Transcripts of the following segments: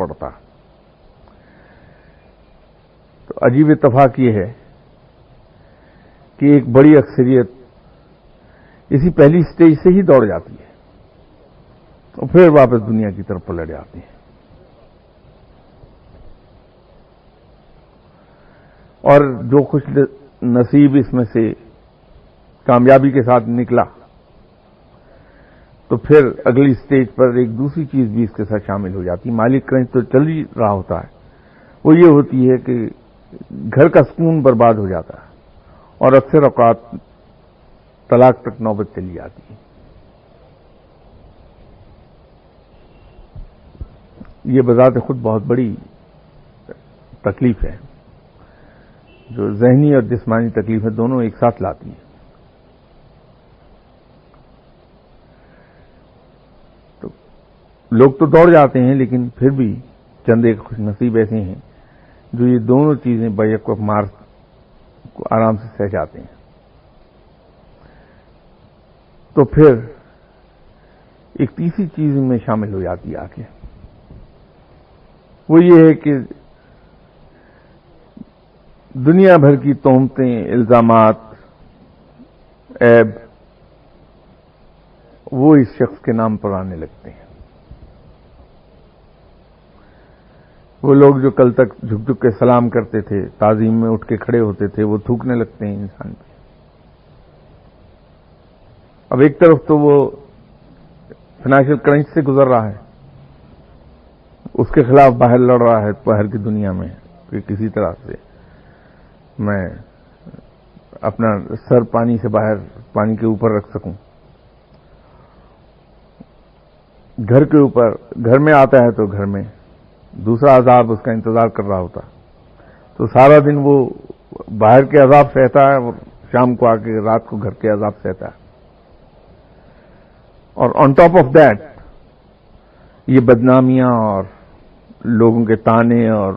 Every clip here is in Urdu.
پڑتا. تو عجیب اتفاق یہ ہے کہ ایک بڑی اکثریت اسی پہلی سٹیج سے ہی دوڑ جاتی ہے اور پھر واپس دنیا کی طرف پلٹ جاتی ہے. اور جو خوش نصیب اس میں سے کامیابی کے ساتھ نکلا تو پھر اگلی سٹیج پر ایک دوسری چیز بھی اس کے ساتھ شامل ہو جاتی ہے. مالی کرنچ تو چل ہی رہا ہوتا ہے, وہ یہ ہوتی ہے کہ گھر کا سکون برباد ہو جاتا ہے اور اکثر اوقات طلاق تک نوبت چلی جاتی ہے. یہ بذات خود بہت بڑی تکلیف ہے جو ذہنی اور جسمانی تکلیفیں دونوں ایک ساتھ لاتی ہیں. تو لوگ تو دوڑ جاتے ہیں لیکن پھر بھی چند ایک خوش نصیب ایسے ہیں جو یہ دونوں چیزیں بیک وقت مار کو آرام سے سہ جاتے ہیں. تو پھر ایک تیسری چیز میں شامل ہو جاتی ہے آگے, وہ یہ ہے کہ دنیا بھر کی تہمتیں, الزامات, عیب وہ اس شخص کے نام پر آنے لگتے ہیں. وہ لوگ جو کل تک جھک جھک کے سلام کرتے تھے, تعظیم میں اٹھ کے کھڑے ہوتے تھے, وہ تھوکنے لگتے ہیں انسان پہ. اب ایک طرف تو وہ فائنینشیل کرنچ سے گزر رہا ہے, اس کے خلاف باہر لڑ رہا ہے باہر کی دنیا میں کہ کسی طرح سے میں اپنا سر پانی سے باہر, پانی کے اوپر رکھ سکوں. گھر کے اوپر, گھر میں آتا ہے تو گھر میں دوسرا عذاب اس کا انتظار کر رہا ہوتا, تو سارا دن وہ باہر کے عذاب سہتا ہے اور شام کو آ کے رات کو گھر کے عذاب سہتا ہے. اور آن ٹاپ آف دیٹ یہ بدنامیاں اور لوگوں کے طعنے اور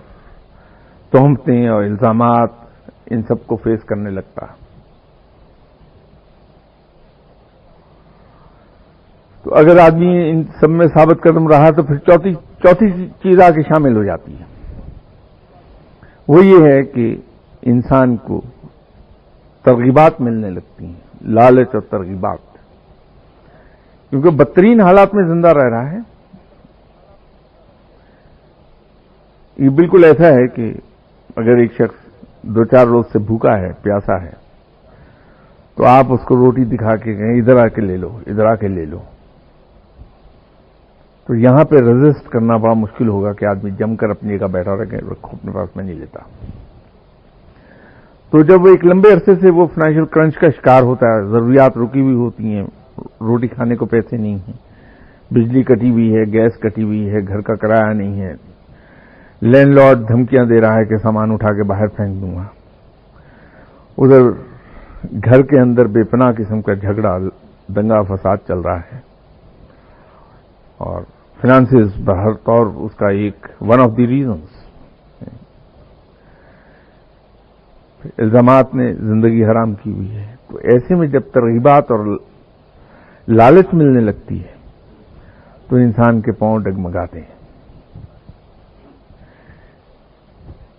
تہمتیں اور الزامات, ان سب کو فیس کرنے لگتا. تو اگر آدمی ان سب میں ثابت قدم رہا تو پھر چوتھی چیز آ کے شامل ہو جاتی ہے. وہ یہ ہے کہ انسان کو ترغیبات ملنے لگتی ہیں, لالچ اور ترغیبات, کیونکہ بدترین حالات میں زندہ رہ رہا ہے. یہ بالکل ایسا ہے کہ اگر ایک شخص 2-4 روز سے بھوکا ہے, پیاسا ہے, تو آپ اس کو روٹی دکھا کے کہیں ادھر آ کے لے لو, ادھر آ کے لے لو, تو یہاں پہ ریزسٹ کرنا بڑا مشکل ہوگا کہ آدمی جم کر اپنی جگہ بیٹھا رکھے, رکھو اپنے پاس, میں نہیں لیتا. تو جب وہ ایک لمبے عرصے سے وہ فائنینشیل کرنچ کا شکار ہوتا ہے, ضروریات رکی ہوئی ہوتی ہیں, روٹی کھانے کو پیسے نہیں ہیں, بجلی کٹی ہوئی ہے, گیس کٹی ہوئی ہے, گھر کا کرایہ نہیں ہے, لینڈ لارڈ دھمکیاں دے رہا ہے کہ سامان اٹھا کے باہر پھینک دوں گا, ادھر گھر کے اندر بے پناہ قسم کا جھگڑا, دنگا فساد چل رہا ہے, اور فائنانسز بہر طور اس کا ایک ون آف دی ریزنز. الزامات نے زندگی حرام کی ہوئی ہے. تو ایسے میں جب ترغیبات اور لالچ ملنے لگتی ہے تو انسان کے پاؤں ڈگمگاتے ہیں.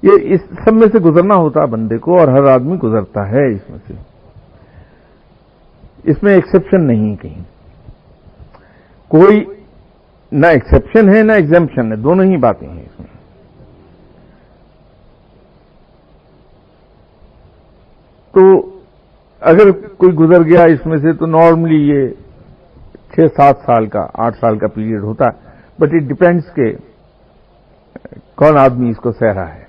یہ اس سب میں سے گزرنا ہوتا ہے بندے کو, اور ہر آدمی گزرتا ہے اس میں سے. اس میں ایکسیپشن نہیں کہیں, کوئی نہ ایکسیپشن ہے نہ ایگزمپشن ہے, دونوں ہی باتیں ہیں اس میں. تو اگر کوئی گزر گیا اس میں سے تو نارملی یہ 6-7 سال کا, 8 سال کا پیریڈ ہوتا ہے, بٹ اٹ ڈپینڈس کہ کون آدمی اس کو سہ رہا ہے.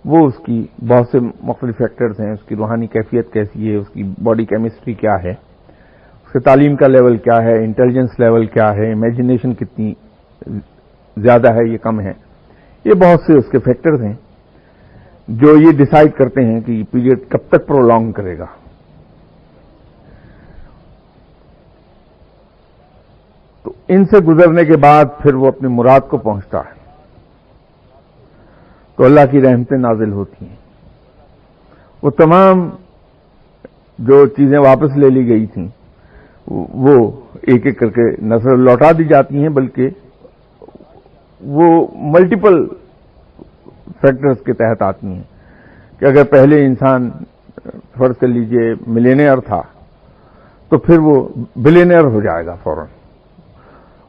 وہ اس کی بہت سے مختلف فیکٹرز ہیں, اس کی روحانی کیفیت کیسی ہے, اس کی باڈی کیمسٹری کیا ہے, اس کے تعلیم کا لیول کیا ہے, انٹیلیجنس لیول کیا ہے, امیجنیشن کتنی زیادہ ہے, یہ کم ہے. یہ بہت سے اس کے فیکٹرز ہیں جو یہ ڈیسائیڈ کرتے ہیں کہ یہ پیریڈ کب تک پرولونگ کرے گا. تو ان سے گزرنے کے بعد پھر وہ اپنی مراد کو پہنچتا ہے تو اللہ کی رحمتیں نازل ہوتی ہیں. وہ تمام جو چیزیں واپس لے لی گئی تھیں وہ ایک ایک کر کے نہ صرف لوٹا دی جاتی ہیں بلکہ وہ ملٹیپل فیکٹرز کے تحت آتی ہیں کہ اگر پہلے انسان فرض کر لیجئے ملینئر تھا تو پھر وہ بلینئر ہو جائے گا فوراً،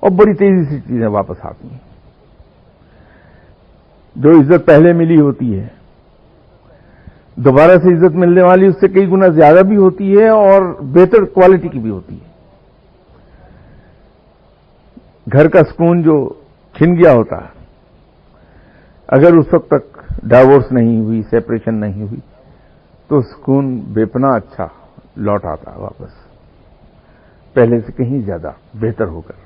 اور بڑی تیزی سے چیزیں واپس آتی ہیں. جو عزت پہلے ملی ہوتی ہے دوبارہ سے عزت ملنے والی اس سے کئی گنا زیادہ بھی ہوتی ہے اور بہتر کوالٹی کی بھی ہوتی ہے. گھر کا سکون جو چھن گیا ہوتا ہے، اگر اس وقت تک ڈائیورس نہیں ہوئی، سیپریشن نہیں ہوئی، تو سکون بے پناہ اچھا لوٹ آتا ہے واپس، پہلے سے کہیں زیادہ بہتر ہو کر.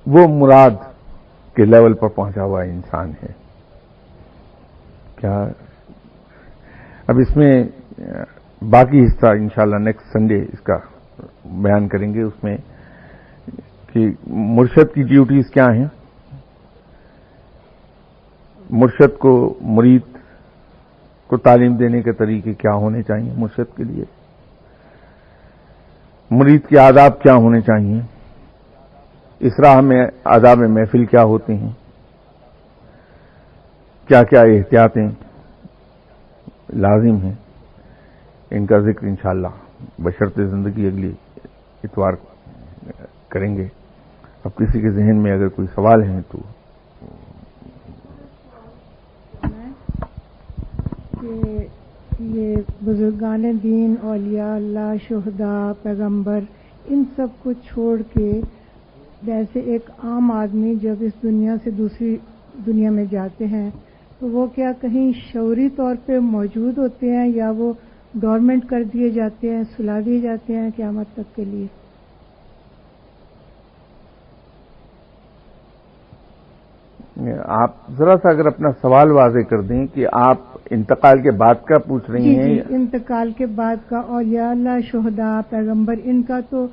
وہ مراد کے لیول پر پہنچا ہوا انسان ہے. کیا اب اس میں باقی حصہ انشاءاللہ نیکسٹ سنڈے اس کا بیان کریں گے، اس میں کہ مرشد کی ڈیوٹیز کیا ہیں، مرشد کو مرید کو تعلیم دینے کے طریقے کیا ہونے چاہیے مرشد کے لیے، مرید کے آداب کیا ہونے چاہیے، اس راہ میں آداب محفل کیا ہوتے ہیں، کیا کیا احتیاطیں لازم ہیں، ان کا ذکر انشاءاللہ بشرط زندگی اگلی اتوار کریں گے. اب کسی کے ذہن میں اگر کوئی سوال ہیں تو کہ یہ بزرگان دین، اولیاء اللہ، شہداء، پیغمبر، ان سب کو چھوڑ کے جیسے ایک عام آدمی جب اس دنیا سے دوسری دنیا میں جاتے ہیں تو وہ کیا کہیں شعوری طور پہ موجود ہوتے ہیں یا وہ گورنمنٹ کر دیے جاتے ہیں، سلا دیے جاتے ہیں قیامت تک کے لیے؟ آپ ذرا سا اگر اپنا سوال واضح کر دیں کہ آپ انتقال کے بعد کا پوچھ رہی ہیں؟ جی انتقال کے بعد کا، اولیاء اللہ، شہداء، پیغمبر، ان کا تو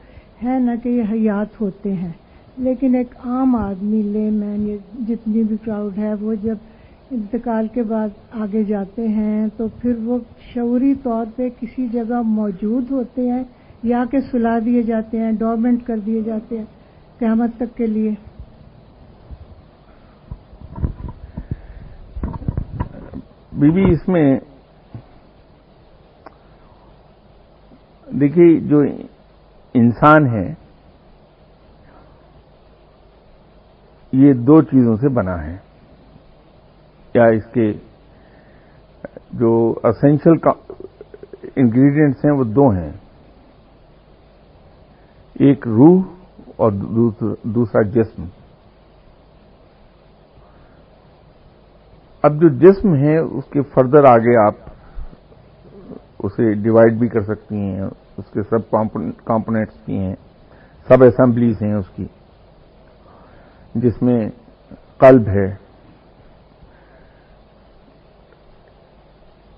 ہے نا کہ یہ حیات ہوتے ہیں، لیکن ایک عام آدمی لے مین، یہ جتنی بھی کراؤڈ ہے، وہ جب انتقال کے بعد آگے جاتے ہیں تو پھر وہ شعوری طور پہ کسی جگہ موجود ہوتے ہیں یا کہ سلا دیے جاتے ہیں، ڈورمنٹ کر دیے جاتے ہیں قیامت تک کے لیے؟ بی بی اس میں دیکھیے جو انسان ہے یہ دو چیزوں سے بنا ہے، یا اس کے جو اسینشل انگریڈینٹس ہیں وہ دو ہیں، ایک روح اور دوسرا جسم. اب جو جسم ہے اس کے فردر آگے آپ اسے ڈیوائڈ بھی کر سکتی ہیں، اس کے سب کمپوننٹس بھی ہیں، سب اسمبلیز ہیں اس کی، جس میں قلب ہے،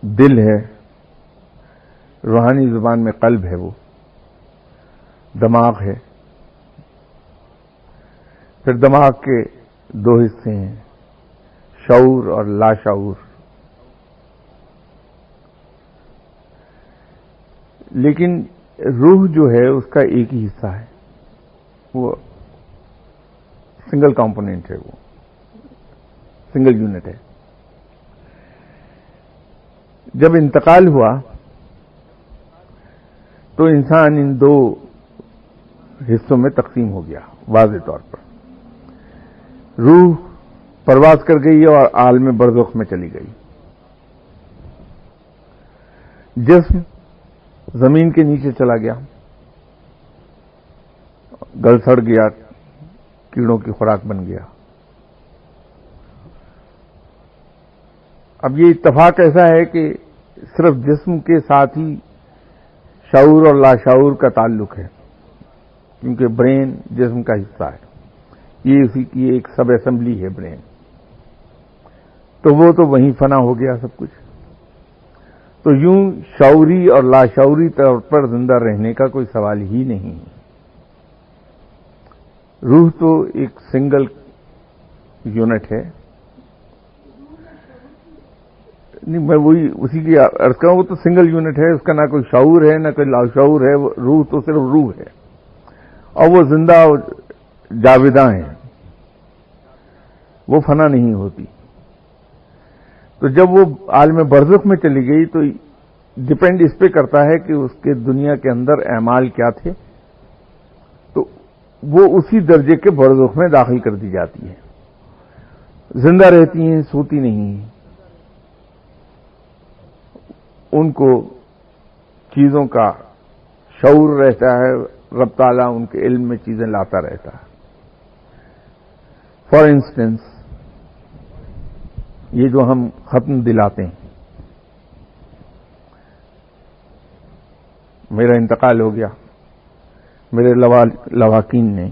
دل ہے، روحانی زبان میں قلب ہے، وہ دماغ ہے، پھر دماغ کے دو حصے ہیں، شعور اور لاشعور. لیکن روح جو ہے اس کا ایک ہی حصہ ہے، وہ سنگل کمپوننٹ ہے، وہ سنگل یونٹ ہے. جب انتقال ہوا تو انسان ان دو حصوں میں تقسیم ہو گیا واضح طور پر. روح پرواز کر گئی اور عالم برزخ میں چلی گئی، جسم زمین کے نیچے چلا گیا، گل سڑ گیا، کیڑوں کی خوراک بن گیا. اب یہ اتفاق ایسا ہے کہ صرف جسم کے ساتھ ہی شعور اور لاشعور کا تعلق ہے، کیونکہ برین جسم کا حصہ ہے، یہ اسی کی ایک سب اسمبلی ہے برین. تو وہ تو وہیں فنا ہو گیا سب کچھ. تو یوں شعوری اور لاشعوری طور پر زندہ رہنے کا کوئی سوال ہی نہیں ہے. روح تو ایک سنگل یونٹ ہے. نہیں میں وہی اسی کی عرض کروں، وہ تو سنگل یونٹ ہے، اس کا نہ کوئی شعور ہے نہ کوئی لاشعور ہے، روح تو صرف روح ہے، اور وہ زندہ جاویداں ہیں، وہ فنا نہیں ہوتی. تو جب وہ عالم برزخ میں چلی گئی تو ڈپینڈ اس پہ کرتا ہے کہ اس کے دنیا کے اندر اعمال کیا تھے، تو وہ اسی درجے کے برزخ میں داخل کر دی جاتی ہے. زندہ رہتی ہیں، سوتی نہیں ہیں، ان کو چیزوں کا شعور رہتا ہے، رب تعالیٰ ان کے علم میں چیزیں لاتا رہتا ہے. فار انسٹنس یہ جو ہم ختم دلاتے ہیں، میرا انتقال ہو گیا، میرے لواحقین نے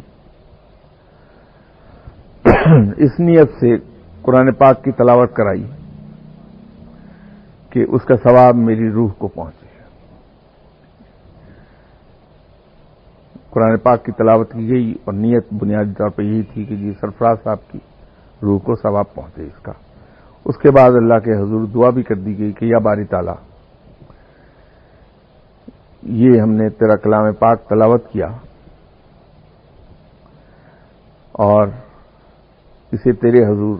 اس نیت سے قرآن پاک کی تلاوت کرائی کہ اس کا ثواب میری روح کو پہنچے. قرآن پاک کی تلاوت کی گئی اور نیت بنیادی طور پہ یہی تھی کہ جی سرفراز صاحب کی روح کو ثواب پہنچے اس کا. اس کے بعد اللہ کے حضور دعا بھی کر دی گئی کہ یا باری تعالیٰ، یہ ہم نے تیرا کلام پاک تلاوت کیا اور اسے تیرے حضور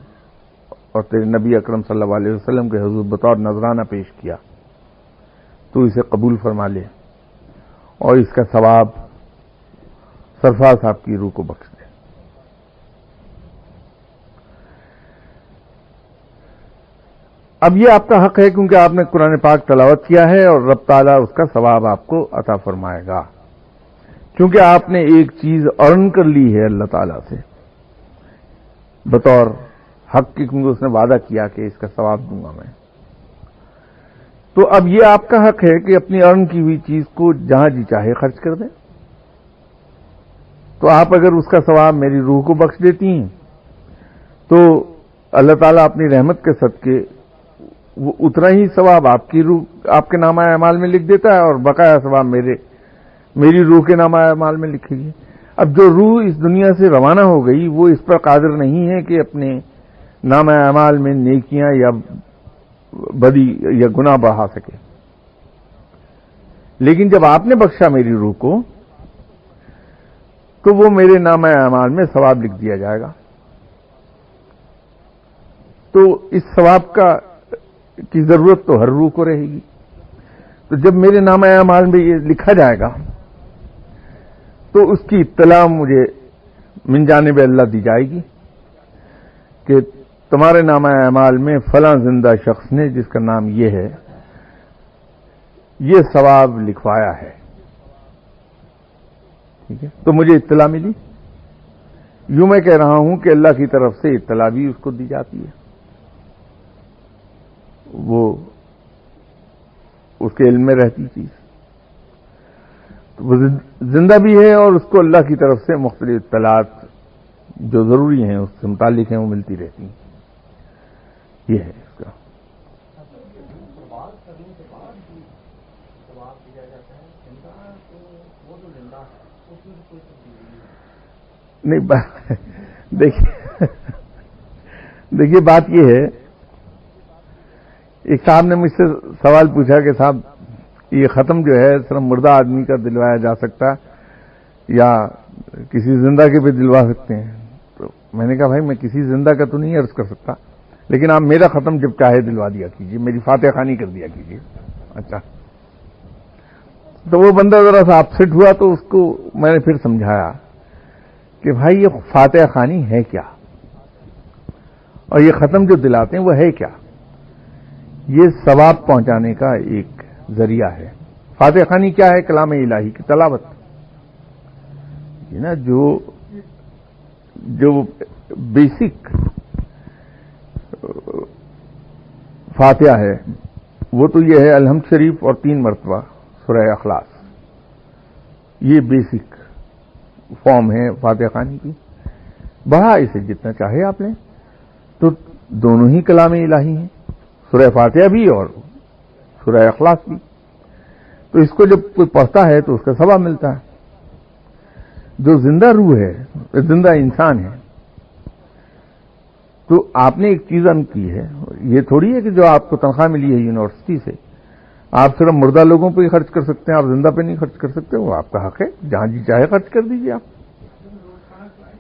اور تیرے نبی اکرم صلی اللہ علیہ وسلم کے حضور بطور نذرانہ پیش کیا، تو اسے قبول فرما لے اور اس کا ثواب سرفراز صاحب کی روح کو بخش دے. اب یہ آپ کا حق ہے کیونکہ آپ نے قرآن پاک تلاوت کیا ہے اور رب تعالیٰ اس کا ثواب آپ کو عطا فرمائے گا، کیونکہ آپ نے ایک چیز ارن کر لی ہے اللہ تعالیٰ سے بطور حق کی، کیونکہ اس نے وعدہ کیا کہ اس کا ثواب دوں گا میں. تو اب یہ آپ کا حق ہے کہ اپنی ارن کی ہوئی چیز کو جہاں جی چاہے خرچ کر دیں. تو آپ اگر اس کا ثواب میری روح کو بخش دیتی ہیں تو اللہ تعالیٰ اپنی رحمت کے صدقے وہ اتنا ہی ثواب آپ کی روح، آپ کے نامہ اعمال میں لکھ دیتا ہے اور بقایا ثواب میری روح کے نامہ اعمال میں لکھے گی. اب جو روح اس دنیا سے روانہ ہو گئی وہ اس پر قادر نہیں ہے کہ اپنے نامہ اعمال میں نیکیاں یا بدی یا گناہ بڑھا سکے. لیکن جب آپ نے بخشا میری روح کو تو وہ میرے نامہ اعمال میں ثواب لکھ دیا جائے گا. تو اس ثواب کی ضرورت تو ہر روح کو رہے گی. تو جب میرے نامہ اعمال میں یہ لکھا جائے گا تو اس کی اطلاع مجھے من جانب اللہ دی جائے گی کہ تمہارے نامہ اعمال میں فلاں زندہ شخص نے، جس کا نام یہ ہے، یہ ثواب لکھوایا ہے. ٹھیک ہے، تو مجھے اطلاع ملی. یوں میں کہہ رہا ہوں کہ اللہ کی طرف سے اطلاع بھی اس کو دی جاتی ہے، وہ اس کے علم میں رہتی چیز، تو وہ زندہ بھی ہے اور اس کو اللہ کی طرف سے مختلف اطلاعات جو ضروری ہیں اس سے متعلق ہیں وہ ملتی رہتی ہیں. یہ ہے اس کا. نہیں دیکھیے بات یہ ہے، ایک صاحب نے مجھ سے سوال پوچھا کہ صاحب یہ ختم جو ہے صرف مردہ آدمی کا دلوایا جا سکتا یا کسی زندہ کے بھی دلوا سکتے ہیں؟ تو میں نے کہا بھائی میں کسی زندہ کا تو نہیں عرض کر سکتا، لیکن آپ میرا ختم جب چاہے دلوا دیا کیجیے، میری فاتحہ خوانی کر دیا کیجیے. اچھا، تو وہ بندہ ذرا سا اپسیٹ ہوا تو اس کو میں نے پھر سمجھایا کہ بھائی یہ فاتحہ خوانی ہے کیا اور یہ ختم جو دلاتے ہیں وہ ہے کیا؟ یہ ثواب پہنچانے کا ایک ذریعہ ہے. فاتحہ خوانی کیا ہے؟ کلام الہی کی تلاوت. یہ نا جو بیسک فاتحہ ہے وہ تو یہ ہے الحمد شریف اور 3 مرتبہ سورہ اخلاص. یہ بیسک فارم ہے فاتحہ خوانی کی. بڑھا اسے جتنا چاہے آپ نے، تو دونوں ہی کلام الہی ہیں، سورہ فاتحہ بھی اور سورہ اخلاص بھی. تو اس کو جب کوئی پڑھتا ہے تو اس کا ثواب ملتا ہے. جو زندہ روح ہے، زندہ انسان ہے، تو آپ نے ایک چیز عمل کی ہے. یہ تھوڑی ہے کہ جو آپ کو تنخواہ ملی ہے یونیورسٹی سے آپ صرف مردہ لوگوں پہ ہی خرچ کر سکتے ہیں، آپ زندہ پہ نہیں خرچ کر سکتے. وہ آپ کا حق ہے، جہاں جی چاہے خرچ کر دیجیے آپ.